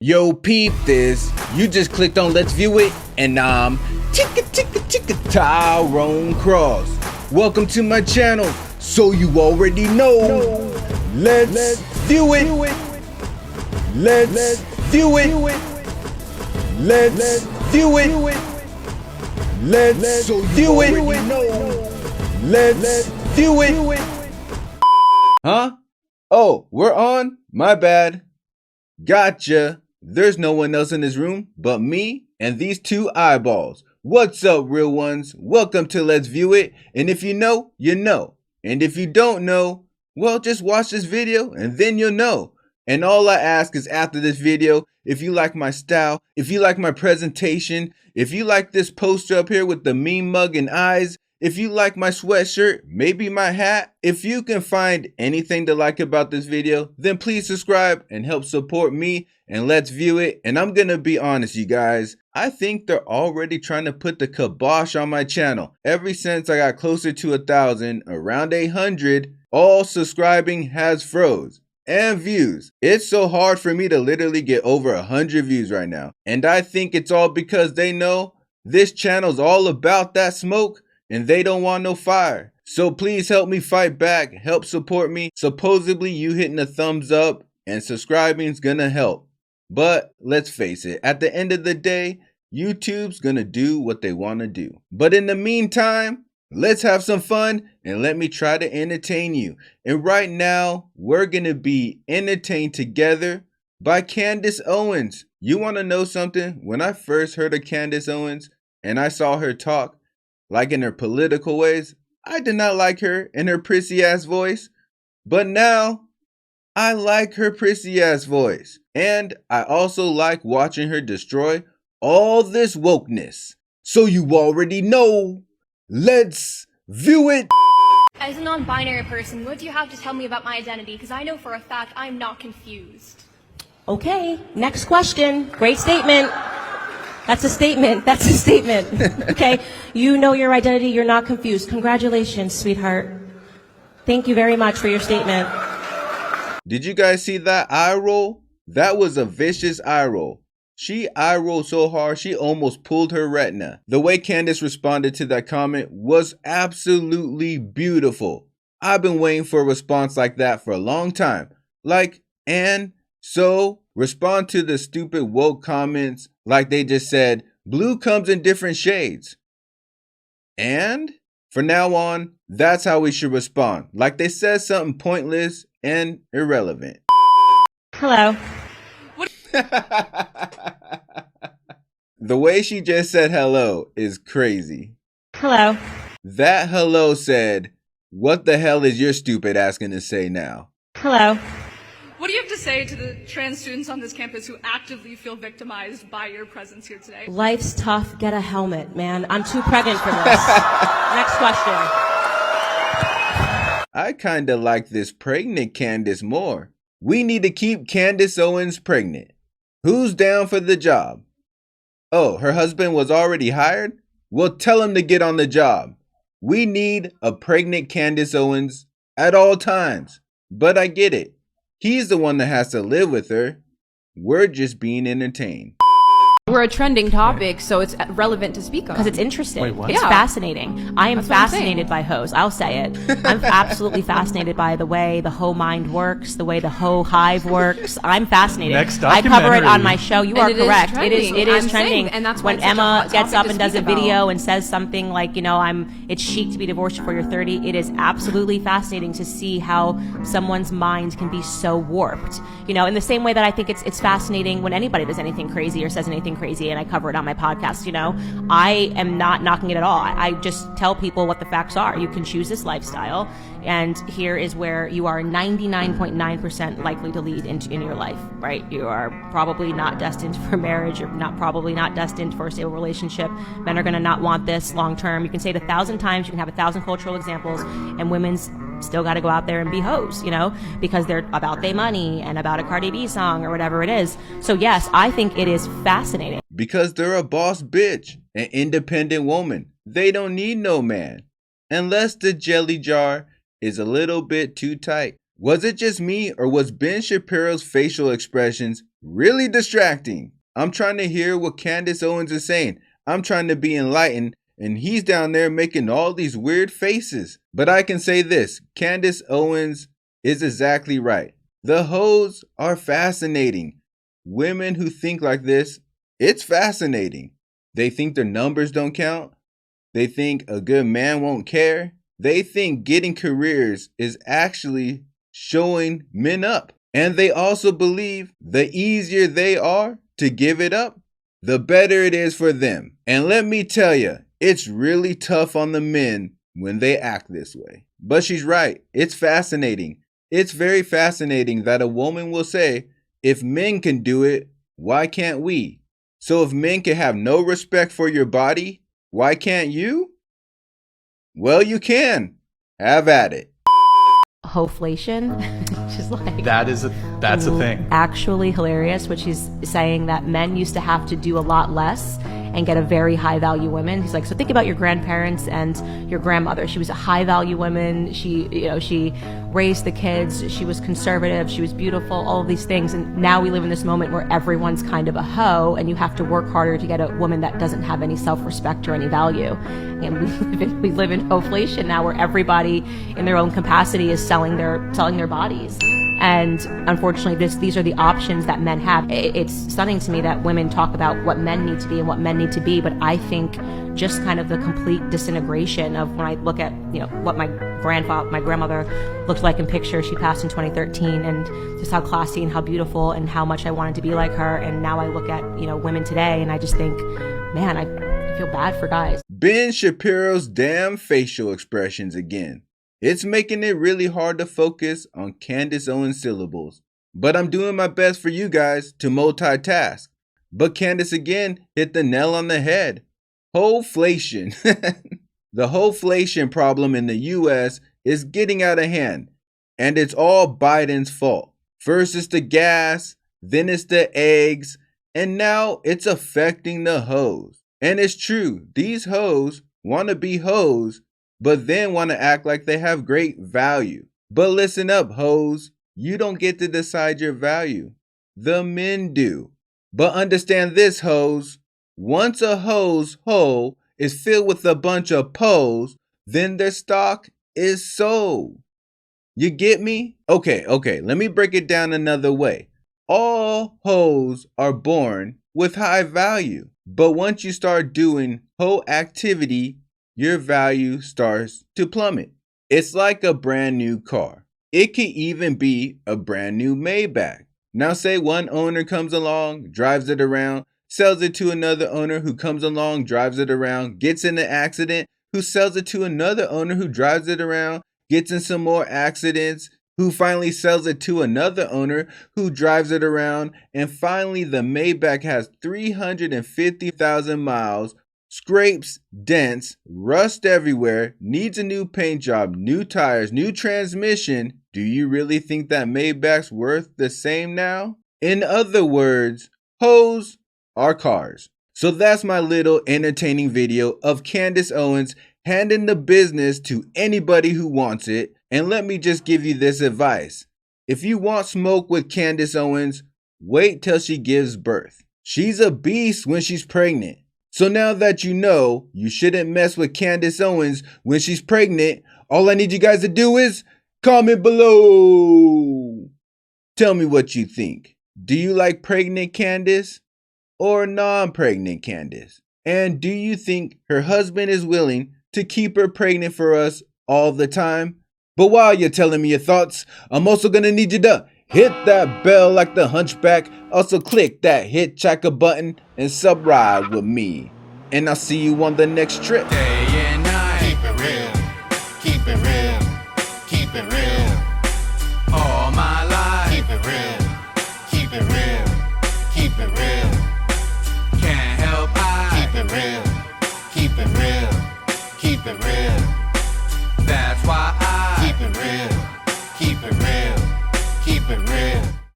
Yo, peep this. You just clicked on Let's View It, and I'm Tyrone Cross. Welcome to my channel, so you already know. Let's view it. Let's view it. Let's view it. Let's view it. Let's view it. Huh? Oh, we're on? My bad. Gotcha. There's no one else in this room but me and these two eyeballs. What's up, real ones? Welcome to Let's View It. And if you know, you know. And if you don't know, well, just watch this video and then you'll know. And all I ask is after this video, if you like my style, if you like my presentation, if you like this poster up here with the meme mug and eyes, if you like my sweatshirt, maybe my hat, if you can find anything to like about this video, then please subscribe and help support me and Let's View It. And I'm gonna be honest, you guys, I think they're already trying to put the kibosh on my channel. Ever since I got closer to 1,000, around 800, all subscribing has froze. And views. It's so hard for me to literally get over 100 views right now. And I think it's all because they know this channel's all about that smoke and they don't want no fire. So please help me fight back, help support me. Supposedly you hitting a thumbs up and subscribing is gonna help. But let's face it, at the end of the day, YouTube's gonna do what they wanna do. But in the meantime, let's have some fun and let me try to entertain you. And right now, we're gonna be entertained together by Candace Owens. You wanna know something? When I first heard of Candace Owens and I saw her talk, like in her political ways, I did not like her and her prissy ass voice. But now, I like her prissy ass voice. And I also like watching her destroy all this wokeness. So you already know. Let's view it. As a non-binary person, what do you have to tell me about my identity? Because I know for a fact I'm not confused. Okay, next question. Great statement. That's a statement. That's a statement. Okay, you know your identity. You're not confused. Congratulations, sweetheart. Thank you very much for your statement. Did you guys see that eye roll? That was a vicious eye roll. She eye rolled so hard she almost pulled her retina. The way Candace responded to that comment was absolutely beautiful. I've been waiting for a response like that for a long time. Like, and so respond to the stupid woke comments like they just said, blue comes in different shades. And from now on, that's how we should respond. Like they said something pointless and irrelevant. Hello. The way she just said hello is crazy. Hello. That hello said, what the hell is your stupid ass gonna say now? Hello. What do you have to say to the trans students on this campus who actively feel victimized by your presence here today? Life's tough. Get a helmet, man. I'm too pregnant for this. Next question. I kinda like this pregnant Candace more. We need to keep Candace Owens pregnant. Who's down for the job? Oh, her husband was already hired? Well, tell him to get on the job. We need a pregnant Candace Owens at all times. But I get it. He's the one that has to live with her. We're just being entertained. We're a trending topic, so it's relevant to speak on. Because it's interesting. Wait, what? It's Yeah. fascinating. I am That's what I'm fascinated by hoes. I'll say it. I'm absolutely fascinated by the way the hoe mind works, the way the hoe hive works. I'm fascinated. Next I cover it documentary. on my show. You And are it is correct. trending. It is I'm trending. saying, and that's why when it's such a Emma hot gets topic up to and does a speak about. video and says something like, you know, it's chic to be divorced before you're 30. It is absolutely fascinating to see how someone's mind can be so warped. You know, in the same way that I think it's fascinating when anybody does anything crazy or says anything crazy, and I cover it on my podcast. You know, I am not knocking it at all. I just tell people what the facts are. You can choose this lifestyle, and here is where you are 99.9% likely to lead in your life, right? You are probably not destined for marriage. You're probably not destined for a stable relationship. Men are going to not want this long term. You can say it 1,000 times. You can have 1,000 cultural examples, and women's still got to go out there and be hoes, you know, because they're about their money and about a Cardi B song or whatever it is. So yes, I think it is fascinating. Because they're a boss bitch, an independent woman. They don't need no man. Unless the jelly jar is a little bit too tight. Was it just me, or was Ben Shapiro's facial expressions really distracting? I'm trying to hear what Candace Owens is saying. I'm trying to be enlightened, and he's down there making all these weird faces. But I can say this, Candace Owens is exactly right. The hoes are fascinating. Women who think like this, it's fascinating. They think their numbers don't count. They think a good man won't care. They think getting careers is actually showing men up. And they also believe the easier they are to give it up, the better it is for them. And let me tell you, it's really tough on the men when they act this way. But she's right. It's fascinating. It's very fascinating that a woman will say, if men can do it, why can't we? So if men can have no respect for your body, why can't you? Well, you can. Have at it. Hoflation, just like That's a thing. actually hilarious, which he's saying that men used to have to do a lot less and get a very high value woman. He's like, so think about your grandparents and your grandmother. She was a high value woman. She raised the kids. She was conservative. She was beautiful, all of these things. And now we live in this moment where everyone's kind of a hoe and you have to work harder to get a woman that doesn't have any self-respect or any value. And we live in hoflation now, where everybody in their own capacity is selling their bodies. And unfortunately, these are the options that men have. It's stunning to me that women talk about what men need to be and what men need to be, but I think just kind of the complete disintegration of when I look at, what my grandmother looked like in pictures. She passed in 2013, and just how classy and how beautiful and how much I wanted to be like her. And now I look at, women today and I just think, man, I feel bad for guys. Ben Shapiro's damn facial expressions again. It's making it really hard to focus on Candace Owens syllables. But I'm doing my best for you guys to multitask. But Candace again hit the nail on the head. Hoflation. The hoflation problem in the US is getting out of hand. And it's all Biden's fault. First it's the gas, then it's the eggs, and now it's affecting the hoes. And it's true, these hoes want to be hoes, but then want to act like they have great value. But listen up, hoes. You don't get to decide your value. The men do. But understand this, hoes. Once a hoe's hole is filled with a bunch of poes, then their stock is sold. You get me? Okay, let me break it down another way. All hoes are born with high value. But once you start doing hoe activity, your value starts to plummet. It's like a brand new car. It could even be a brand new Maybach. Now say one owner comes along, drives it around, sells it to another owner who comes along, drives it around, gets in an accident, who sells it to another owner who drives it around, gets in some more accidents, who finally sells it to another owner who drives it around, and finally the Maybach has 350,000 miles, scrapes, dents, rust everywhere, needs a new paint job, new tires, new transmission. Do you really think that Maybach's worth the same now? In other words, hoes are cars. So that's my little entertaining video of Candace Owens handing the business to anybody who wants it. And let me just give you this advice. If you want smoke with Candace Owens, wait till she gives birth. She's a beast when she's pregnant. So now that you know you shouldn't mess with Candace Owens when she's pregnant, all I need you guys to do is comment below. Tell me what you think. Do you like pregnant Candace or non-pregnant Candace? And do you think her husband is willing to keep her pregnant for us all the time? But while you're telling me your thoughts, I'm also going to need you to hit that bell like the hunchback. Also click that hitchhiker button and sub-ride with me. And I'll see you on the next trip. Day and night. Keep it real. Keep it real. Keep it real. All my life. Keep it real. Keep it real. Keep it real. Can't help I keep it real.